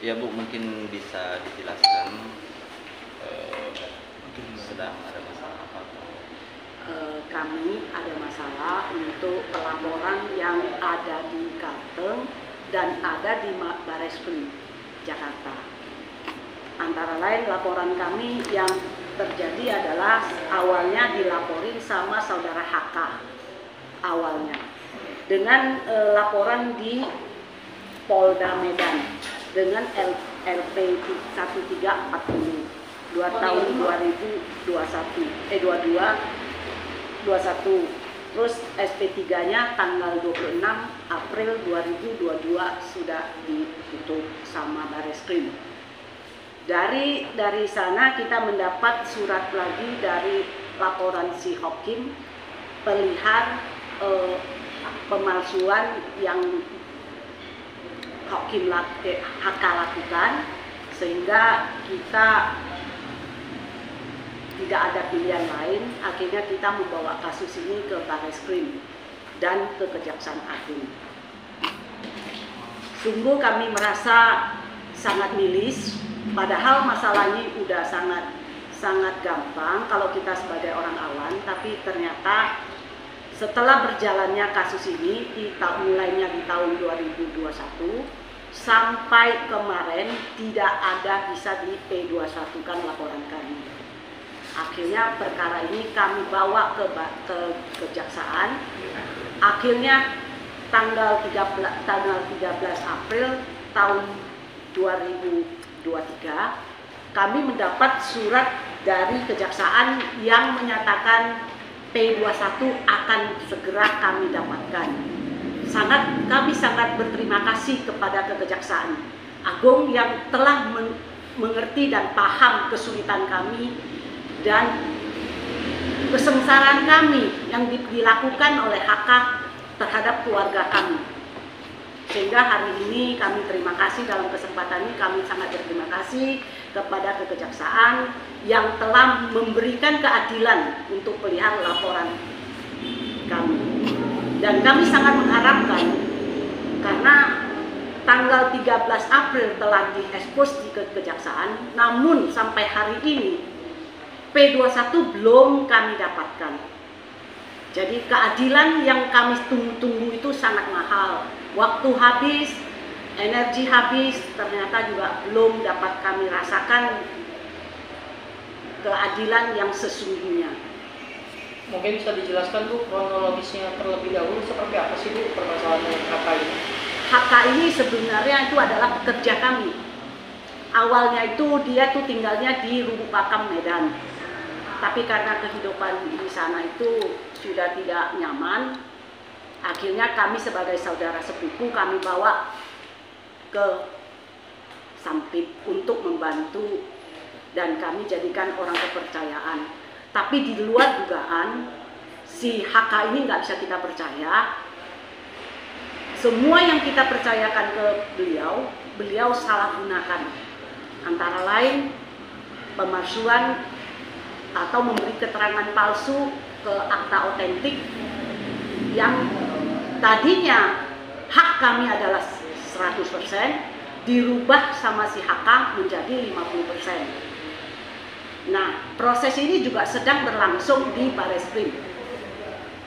Ya Bu, mungkin bisa dijelaskan sedang ada masalah apa? Kami ada masalah untuk pelaporan yang ada di Kalteng dan ada di Bareskrim Jakarta. Antara lain laporan kami yang terjadi adalah awalnya dilaporin sama saudara HK awalnya dengan laporan di Polda Medan dengan LP 1340 tahun 2021 terus SP3-nya tanggal 26 April 2022 sudah ditutup sama Bareskrim. Dari sana kita mendapat surat lagi dari laporan si Hakim perihal pemalsuan yang Hakim HK lakukan, sehingga kita tidak ada pilihan lain. Akhirnya kita membawa kasus ini ke Bareskrim dan ke Kejaksaan Agung. Sungguh kami merasa sangat milis, padahal masalah ini udah sangat gampang kalau kita sebagai orang awam, tapi ternyata setelah berjalannya kasus ini mulainya di tahun 2021 sampai kemarin tidak ada bisa di P21 kan laporan kami. Akhirnya perkara ini kami bawa ke Kejaksaan. Akhirnya tanggal 13 April tahun 2023 kami mendapat surat dari Kejaksaan yang menyatakan P21 akan segera kami dapatkan. Kami sangat berterima kasih kepada Kejaksaan Agung yang telah mengerti dan paham kesulitan kami dan kesengsaraan kami yang dilakukan oleh HK terhadap keluarga kami. Sehingga hari ini kami terima kasih, dalam kesempatan ini kami sangat berterima kasih kepada Kejaksaan yang telah memberikan keadilan untuk pelihara laporan kami. Dan kami sangat mengharapkan, karena tanggal 13 April telah diekspos di Kejaksaan, namun sampai hari ini P21 belum kami dapatkan. Jadi keadilan yang kami tunggu-tunggu itu sangat mahal. Waktu habis, energi habis, ternyata juga belum dapat kami rasakan keadilan yang sesungguhnya. Mungkin bisa dijelaskan Bu kronologisnya terlebih dahulu seperti apa sih Bu permasalahan HK ini? HK ini sebenarnya itu adalah pekerja kami. Awalnya itu dia tuh tinggalnya di Lubuk Pakam, Medan. Tapi karena kehidupan di sana itu sudah tidak nyaman, akhirnya kami sebagai saudara sepupu kami bawa ke Sampit untuk membantu dan kami jadikan orang kepercayaan. Tapi di luar dugaan, si HK ini nggak bisa kita percaya. Semua yang kita percayakan ke beliau salah gunakan. Antara lain pemalsuan atau memberi keterangan palsu ke akta otentik yang tadinya hak kami adalah 100%, dirubah sama si HK menjadi 50%. Nah, proses ini juga sedang berlangsung di Bareskrim.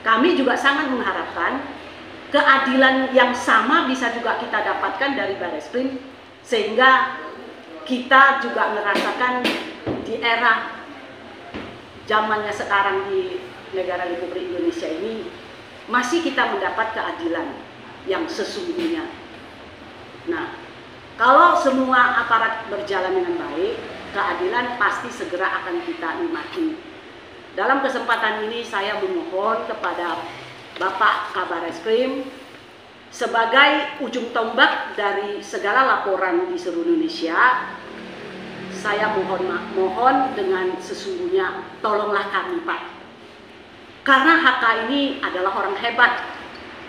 Kami juga sangat mengharapkan keadilan yang sama bisa juga kita dapatkan dari Bareskrim, sehingga kita juga merasakan di era zamannya sekarang di negara Republik Indonesia ini masih kita mendapat keadilan yang sesungguhnya. Nah, kalau semua aparat berjalan dengan baik, keadilan pasti segera akan kita nikmati. Dalam kesempatan ini saya memohon kepada Bapak Kabareskrim sebagai ujung tombak dari segala laporan di seluruh Indonesia. Saya mohon dengan sesungguhnya, tolonglah kami Pak. Karena HK ini adalah orang hebat.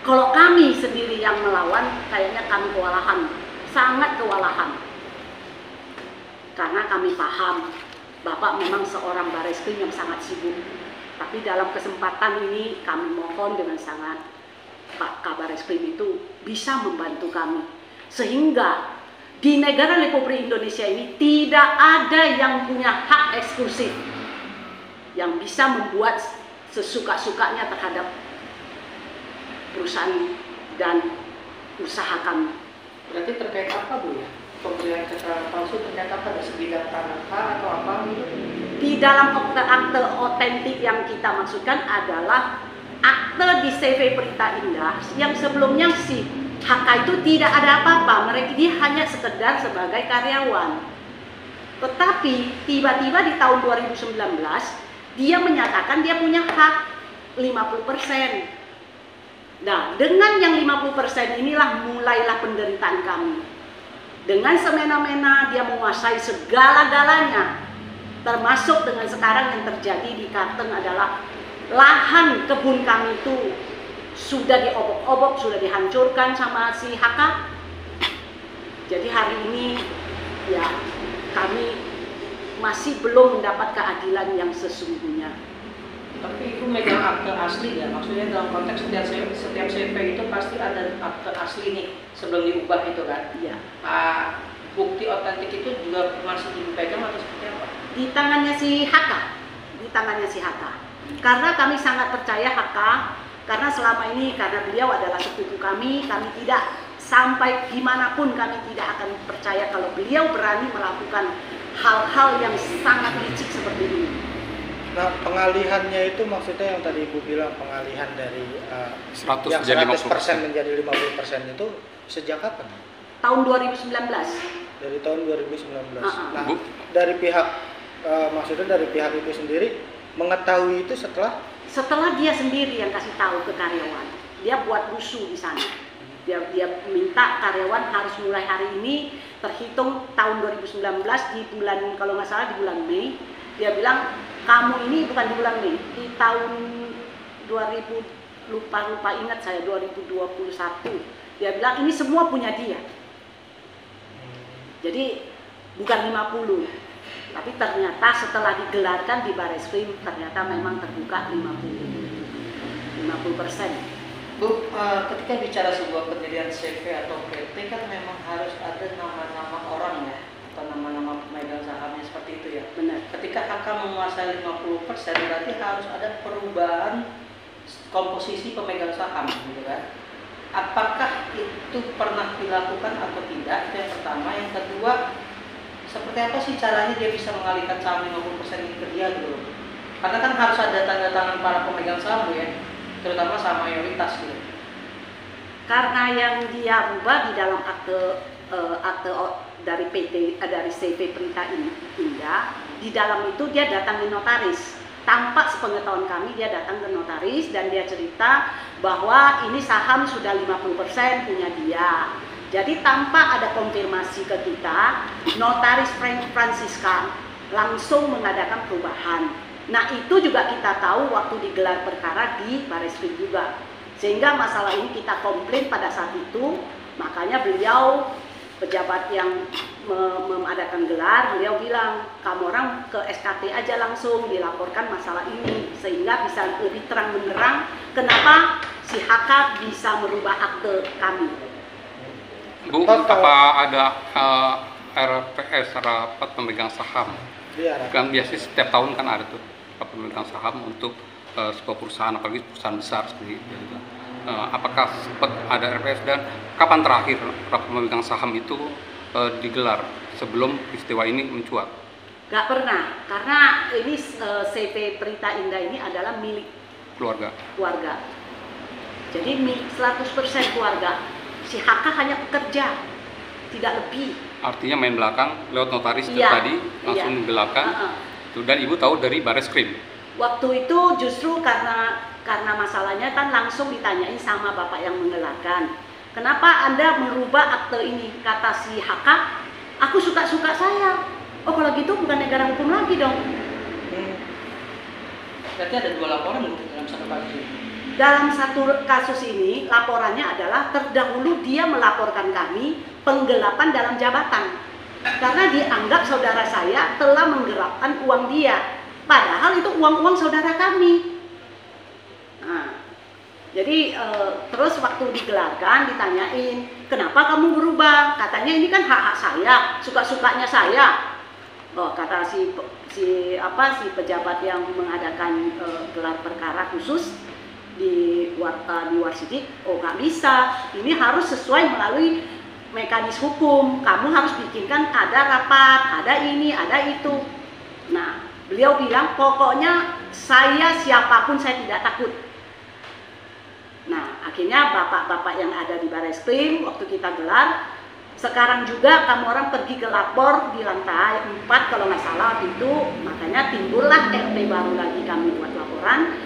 Kalau kami sendiri yang melawan, kayaknya kami kewalahan, sangat kewalahan. Karena kami paham, Bapak memang seorang Bareskrim yang sangat sibuk. Tapi dalam kesempatan ini kami mohon dengan sangat Pak Kabareskrim itu bisa membantu kami. Sehingga Di negara Republik Indonesia ini tidak ada yang punya hak eksklusif yang bisa membuat sesuka-sukanya terhadap perusahaan dan usaha kami. Berarti terkait apa Bu ya? Pemberian keterangan palsu terkait apa? Ada sebidang tanah atau apa gitu? Di dalam akte otentik yang kita maksudkan adalah akte di CV Prita Indah yang sebelumnya si HK itu tidak ada apa-apa, mereka dia hanya sekedar sebagai karyawan. Tetapi tiba-tiba di tahun 2019 dia menyatakan dia punya hak 50%. Nah, dengan yang 50% inilah mulailah penderitaan kami. Dengan semena-mena dia menguasai segala-galanya. Termasuk dengan sekarang yang terjadi di Karteng adalah lahan kebun kami itu sudah diobok-obok, sudah dihancurkan sama si HK. Jadi hari ini ya kami masih belum mendapat keadilan yang sesungguhnya. Tapi itu megang akte asli ya, maksudnya dalam konteks setiap CV itu pasti ada akte asli nih sebelum diubah itu kan? Iya. Bukti otentik itu juga masih dipegang atau seperti apa? Di tangannya si HK, di tangannya si HK. Karena kami sangat percaya HK, karena selama ini karena beliau adalah sepupu kami tidak sampai dimanapun kami tidak akan percaya kalau beliau berani melakukan hal-hal yang sangat licik seperti ini. Nah, pengalihannya itu maksudnya yang tadi Ibu bilang pengalihan dari 100 yang jadi 100% menjadi 50% itu sejak kapan? Tahun 2019. Dari tahun 2019. Nah, Bu. dari pihak maksudnya dari pihak itu sendiri mengetahui itu setelah dia sendiri yang kasih tahu ke karyawan. Dia buat rusuh di sana. Dia minta karyawan harus mulai hari ini terhitung tahun 2019 di bulan, kalau nggak salah di bulan Mei. Dia bilang kamu ini bukan di bulan Mei, di tahun 2000 lupa ingat saya 2021. Dia bilang ini semua punya dia. Jadi bukan 50, tapi ternyata setelah digelarkan di Bareskrim ternyata memang terbuka 50%. Bu, ketika bicara sebuah pendirian CV atau PT kan memang harus ada nama-nama orang ya, atau nama-nama pemegang sahamnya seperti itu ya. Benar. Ketika HK menguasai 50% berarti harus ada perubahan komposisi pemegang saham gitu kan. Apakah itu pernah dilakukan atau tidak? Itu yang pertama. Yang kedua, seperti apa sih caranya dia bisa mengalihkan saham 50% ini ke dia gitu? Karena kan harus ada tanda tangan para pemegang saham ya, terutama saham mayoritas gitu. Karena yang dia rubah di dalam akte dari dari CV Prita Indah, di dalam itu dia datangi notaris. Tanpa sepengetahuan kami dia datang ke notaris dan dia cerita bahwa ini saham sudah 50% punya dia. Jadi tanpa ada konfirmasi ke kita, notaris Francisca langsung mengadakan perubahan. Nah itu juga kita tahu waktu digelar perkara di Bareskrim juga. Sehingga masalah ini kita komplain pada saat itu, makanya beliau pejabat yang mengadakan gelar, beliau bilang kamu orang ke SKT aja langsung dilaporkan masalah ini sehingga bisa lebih terang benderang kenapa si HK bisa merubah akte kami. Bu, apa ada RPS, rapat pemegang saham? Iya, Kan biasanya setiap tahun kan ada tuh rapat pemegang saham untuk sebuah perusahaan, apalagi perusahaan besar seperti itu. Apakah sempat ada RPS dan kapan terakhir rapat pemegang saham itu digelar sebelum peristiwa ini mencuat? Gak pernah, karena ini CV Prita Indah ini adalah milik Keluarga. Jadi milik 100% keluarga. Si HK hanya pekerja, tidak lebih. Artinya main belakang lewat notaris itu Iya, tadi langsung iya. menggelakkan. Dan Ibu tahu dari Bareskrim. Waktu itu justru karena masalahnya kan langsung ditanyain sama bapak yang menggelarkan. Kenapa Anda merubah akte ini? Kata si HK, aku suka-suka saya. Oh kalau gitu bukan negara hukum lagi dong. Berarti ada 2 laporan dalam satu kasus. Dalam satu kasus ini laporannya adalah terdahulu dia melaporkan kami penggelapan dalam jabatan. Karena dianggap saudara saya telah menggelapkan uang dia. Padahal itu uang-uang saudara kami. Nah, Jadi terus waktu digelarkan ditanyain, kenapa kamu berubah? Katanya ini kan hak-hak saya, suka-sukanya saya. Oh, kata si pejabat yang mengadakan gelar perkara khusus di Warsidik, oh nggak bisa, ini harus sesuai melalui mekanisme hukum. Kamu harus bikinkan ada rapat, ada ini, ada itu. Nah, beliau bilang pokoknya saya siapapun saya tidak takut. Nah, akhirnya bapak-bapak yang ada di Barreskrim waktu kita gelar, sekarang juga kamu orang pergi ke lapor di lantai 4 kalau nggak salah itu, makanya timbullah RP baru lagi kami buat laporan.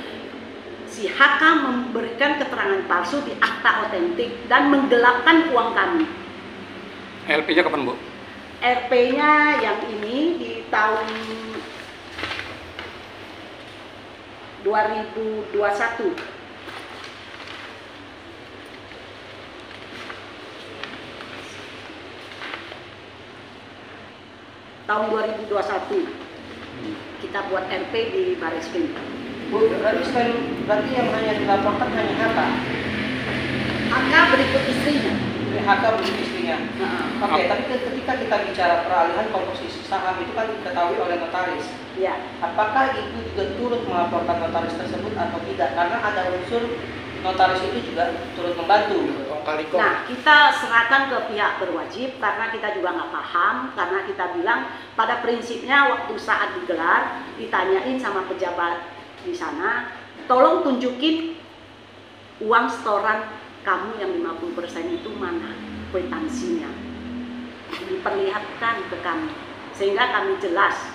Si HK memberikan keterangan palsu di akta otentik dan menggelapkan uang kami. LP-nya kapan, Bu? RP-nya yang ini di tahun 2021. Tahun 2021 kita buat RP di Barreskrim. Bu, berarti yang hanya dilaporkan hanya HK. HK berikut istrinya. HK berikut istrinya. Oke, tapi ketika kita bicara peralihan komposisi saham itu kan diketahui oleh notaris. Ya. Apakah itu juga turut melaporkan notaris tersebut atau tidak? Karena ada unsur notaris itu juga turut membantu. Nah, kita serahkan ke pihak berwajib karena kita juga nggak paham, karena kita bilang pada prinsipnya waktu saat digelar ditanyain sama pejabat di sana, tolong tunjukin uang setoran kamu yang 50% itu mana kwitansinya, diperlihatkan ke kami sehingga kami jelas.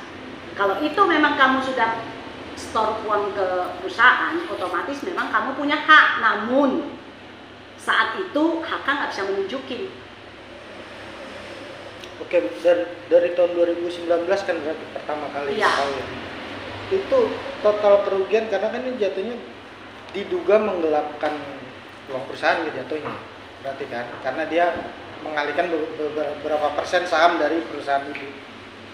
Kalau itu memang kamu sudah store uang ke perusahaan, otomatis memang kamu punya hak, namun saat itu HK nggak bisa menunjukin. Oke, dari tahun 2019 kan berarti pertama kali tahu ya. Itu total kerugian karena kan ini jatuhnya diduga menggelapkan uang perusahaan gitu jatuhnya. Berarti kan karena dia mengalihkan beberapa persen saham dari perusahaan itu.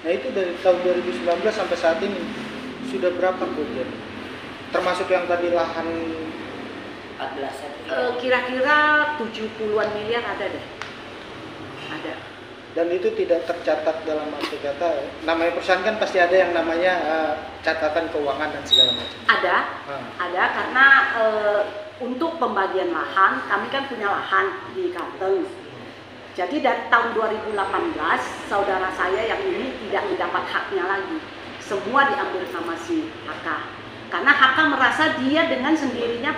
Nah, itu dari tahun 2019 sampai saat ini sudah berapa kerugian? Termasuk yang tadi lahan 14 kira-kira 70-an miliar ada deh. Ada. Dan itu tidak tercatat dalam arti kata, namanya perusahaan kan pasti ada yang namanya catatan keuangan dan segala macam. Ada karena untuk pembagian lahan, kami kan punya lahan di Kalteng. Jadi dari tahun 2018, saudara saya yang ini tidak mendapat haknya lagi. Semua diambil sama si HK. Karena HK merasa dia dengan sendirinya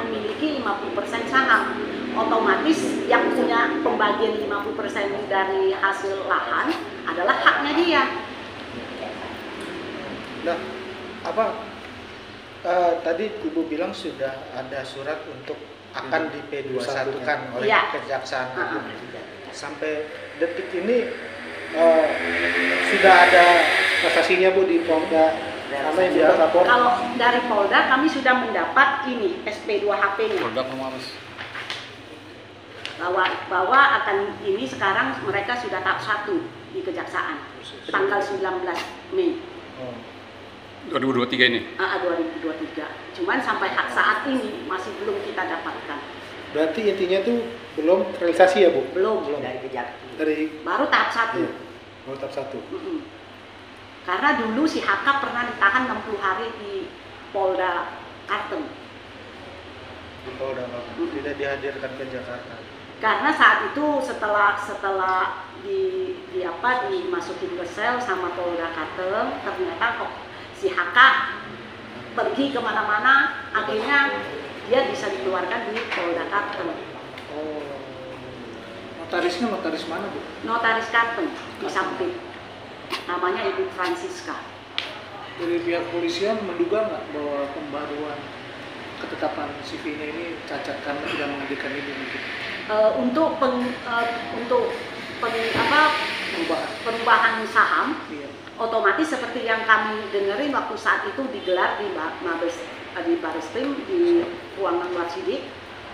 memiliki 50% saham. Otomatis yang punya pembagian 50% dari hasil lahan adalah haknya dia. Nah, tadi Ibu bilang sudah ada surat untuk akan di P21 kan oleh Kejaksaan Agung. Sampai detik ini sudah ada kasasinya Bu di Polda. Sama yang dia lapor. Kalau dari Polda kami sudah mendapat ini SP2HP-nya. Polda mau Mas. Bahwa akan ini sekarang mereka sudah tahap 1 di Kejaksaan tanggal 19 Mei. 2023 ini. 2023. Cuman sampai saat ini masih belum kita dapatkan. Berarti intinya tuh belum realisasi ya Bu? Belum. dari Kejaksaan. Baru tahap 1. Iya, baru tahap 1. Karena dulu si HK pernah ditahan 60 hari di Polda Kalteng. Di Polda Kalteng. Tidak dihadirkan ke Jakarta. Karena saat itu setelah dimasukin ke sel sama Polda Kalteng, ternyata kok si HK pergi kemana-mana, akhirnya dia bisa dikeluarkan di Polda Kalteng. Oh. Notarisnya notaris mana Bu? Notaris Kalteng di Sampit. Namanya Ibu Francisca. Dari pihak polisian menduga nggak bahwa pembaruan ketetapan CV-nya ini cacat karena tidak menghadirkan ini mungkin? Untuk perubahan saham, otomatis seperti yang kami dengerin waktu saat itu digelar di Barreskrim di ruangan Warsidik,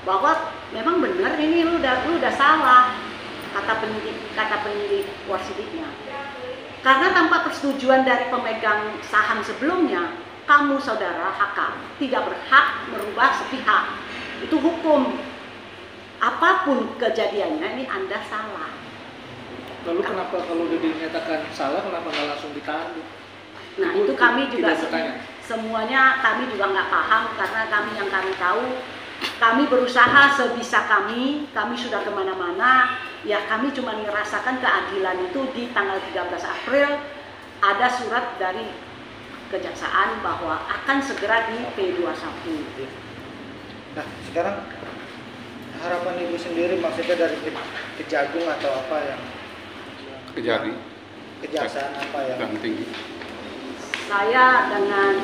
bahwa memang benar ini lu udah salah, kata penyidik Warsidiknya. Karena tanpa persetujuan dari pemegang saham sebelumnya, kamu saudara HK tidak berhak merubah sepihak. Itu hukum. Apapun kejadiannya, ini Anda salah. Lalu kenapa kalau udah dinyatakan salah, kenapa nggak langsung ditahan? Nah, itu kami juga tidak bertanya. semuanya kami juga nggak paham, karena yang kami tahu, kami berusaha sebisa kami sudah kemana-mana, ya kami cuma merasakan keadilan itu di tanggal 13 April ada surat dari kejaksaan bahwa akan segera di P21. Nah, sekarang harapan Ibu sendiri maksudnya dari Kejagung atau apa yang Kejari kejaksaan apa yang dan tinggi. Saya dengan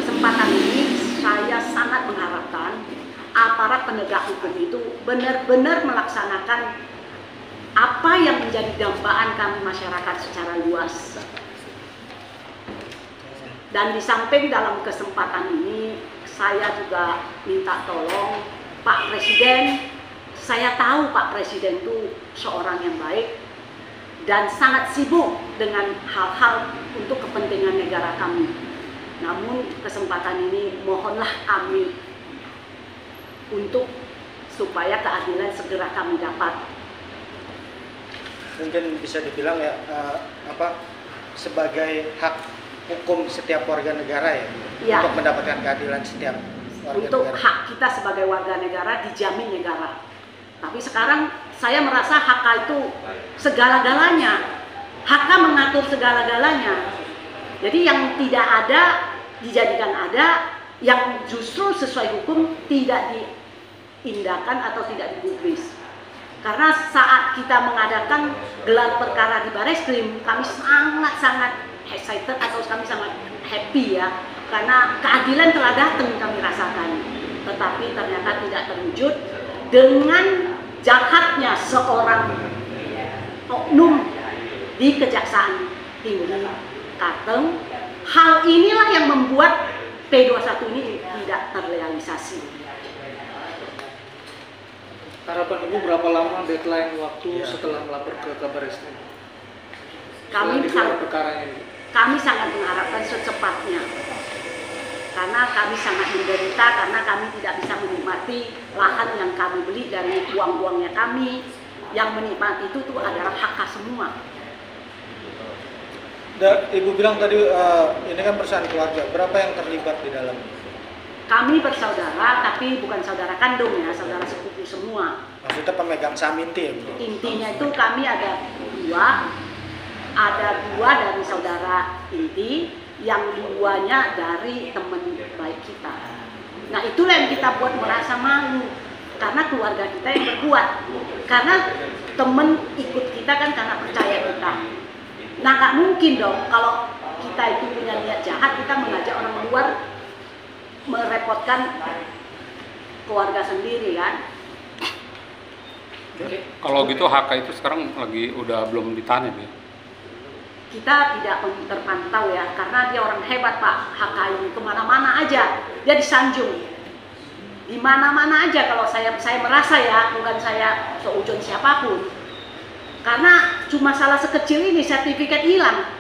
kesempatan ini, saya sangat mengharapkan aparat penegak hukum itu benar-benar melaksanakan apa yang menjadi dambaan kami masyarakat secara luas. Dan di samping dalam kesempatan ini, saya juga minta tolong Pak Presiden. Saya tahu Pak Presiden itu seorang yang baik dan sangat sibuk dengan hal-hal untuk kepentingan negara kami. Namun kesempatan ini mohonlah kami untuk supaya keadilan segera kami dapat. mungkin bisa dibilang ya sebagai hak hukum setiap warga negara ya, Ya. untuk mendapatkan keadilan setiap warga Untuk negara. hak kita sebagai warga negara dijamin negara. Tapi sekarang saya merasa hak itu segala-galanya. HK mengatur segala-galanya. Jadi yang tidak ada dijadikan ada, yang justru sesuai hukum tidak diindahkan atau tidak digubris. Karena saat kita mengadakan gelar perkara di Bareskrim, kami sangat-sangat excited atau kami sangat happy ya, karena keadilan telah datang kami rasakan. Tetapi ternyata tidak terwujud dengan jahatnya seorang oknum di Kejaksaan Tinggi Kalteng. Hal inilah yang membuat P21 ini tidak terrealisasi. Harapan Ibu berapa lama deadline waktu setelah melapor ke Kabareskrim? Kami sangat mengharapkan secepatnya. Karena kami sangat menderita, karena kami tidak bisa menikmati lahan yang kami beli dari uang-uangnya kami. Yang menikmati itu tuh adalah HK semua. Ibu bilang tadi ini kan perusahaan keluarga, berapa yang terlibat di dalam? Kami bersaudara, tapi bukan saudara kandung ya, saudara sepupu semua. Maksudnya pemegang saham inti ya, Bu? Intinya itu kami ada dua dari saudara inti, yang duanya dari teman baik kita. Nah itulah yang kita buat merasa malu, karena keluarga kita yang berbuat. Karena teman ikut kita kan karena percaya kita. Nah nggak mungkin dong kalau kita itu punya niat jahat, kita mengajak orang luar merepotkan keluarga sendiri kan. Kalau gitu HK itu sekarang lagi udah belum ditanya ya? Kita tidak terpantau ya, karena dia orang hebat Pak HK ini, kemana-mana aja dia disanjung, di mana-mana aja. Kalau saya merasa ya, bukan saya seujun siapapun, karena cuma salah sekecil ini sertifikat hilang.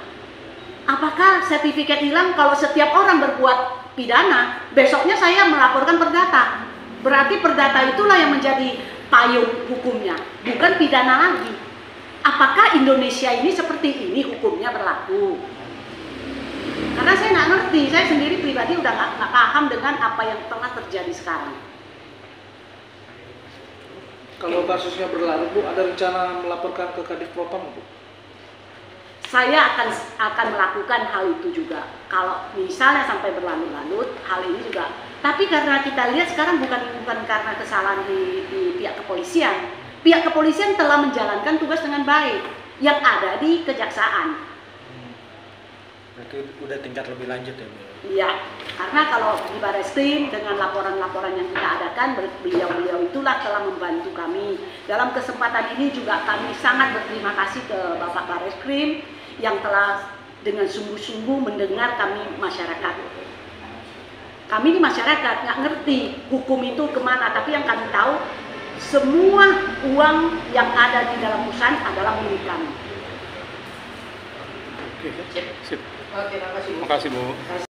Apakah sertifikat hilang kalau setiap orang berbuat pidana, besoknya saya melaporkan perdata? Berarti perdata itulah yang menjadi payung hukumnya, bukan pidana lagi. Apakah Indonesia ini seperti ini hukumnya berlaku? Karena saya nggak ngerti, saya sendiri pribadi udah nggak paham dengan apa yang telah terjadi sekarang. Kalau kasusnya berlalu, Bu, ada rencana melaporkan ke Kadif Propam, Bu? Saya akan melakukan hal itu juga. Kalau misalnya sampai berlarut-larut, hal ini juga. Tapi karena kita lihat sekarang bukan karena kesalahan di pihak kepolisian. Pihak kepolisian telah menjalankan tugas dengan baik yang ada di kejaksaan. Berarti udah tingkat lebih lanjut ya, Bu? Iya, karena kalau di Bareskrim dengan laporan-laporan yang kita adakan, beliau-beliau itulah telah membantu kami. Dalam kesempatan ini juga kami sangat berterima kasih ke Bapak Bareskrim yang telah dengan sungguh-sungguh mendengar kami masyarakat. Kami di masyarakat nggak ngerti hukum itu kemana, tapi yang kami tahu semua uang yang ada di dalam perusahaan adalah milik kami. Sip. Terima kasih Bu.